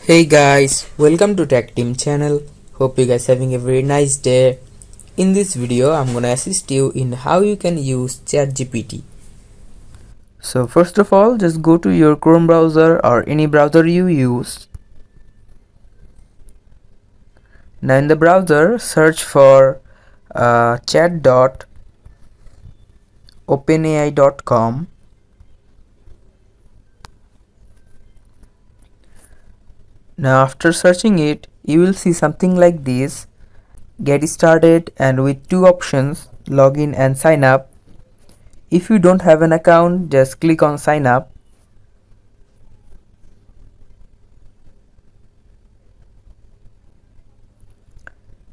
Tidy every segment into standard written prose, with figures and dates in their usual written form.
Hey guys, welcome to Tech Team channel. Hope you guys having a very nice day. In this video, I'm gonna assist you in how you can use ChatGPT. So first of all, just go to your Chrome browser or any browser you use. Now in the browser, search for chat.openai.com. Now after searching it, you will see something like this. Get started, and with two options, login and sign up. If you don't have an account, just click on sign up.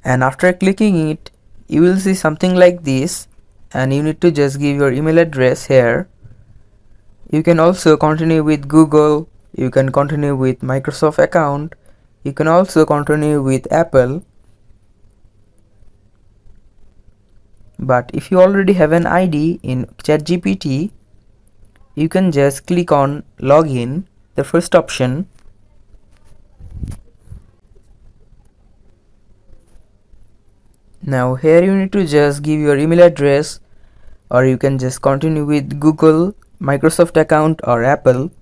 And after clicking it, you will see something like this, and you need to just give your email address here. You can also continue with Google, you can continue with Microsoft account, you can also continue with Apple. But if you already have an ID in ChatGPT, you can just click on login, the first option. Now here you need to just give your email address, or you can just continue with Google, Microsoft account or Apple.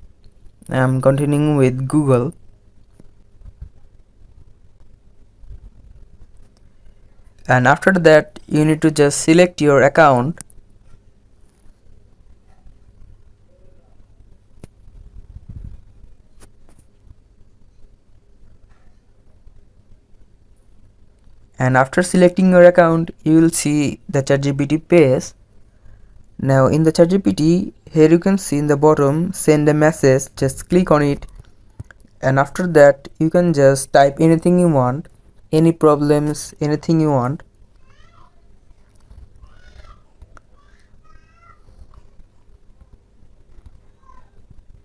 I'm continuing with Google. And after that, you need to just select your account. And after selecting your account, you will see the ChatGPT page. Now in the ChatGPT, here you can see in the bottom, send a message. Just click on it, and after that you can just type anything you want, any problems, anything you want.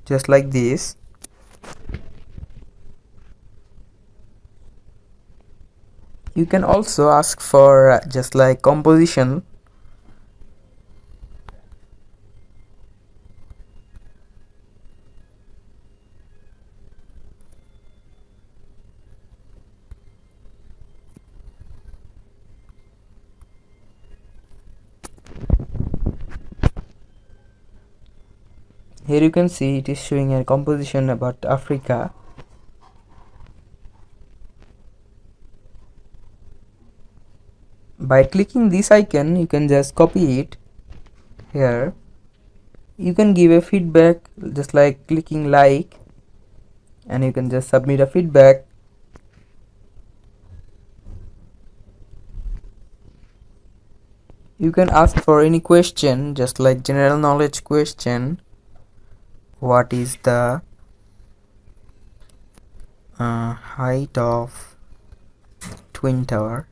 Just like this. You can also ask for just like composition. Here you can see it is showing a composition about Africa. By clicking this icon, you can just copy it here. You can give a feedback just like clicking like, and you can just submit a feedback. You can ask for any question, just like general knowledge question. What is the height of Twin Tower?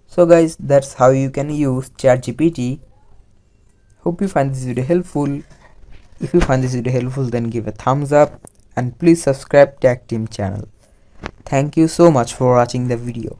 So guys, that's how you can use ChatGPT. Hope you find this video helpful. If you find this video helpful, then give a thumbs up and please subscribe Tech Team channel. Thank you so much for watching the video.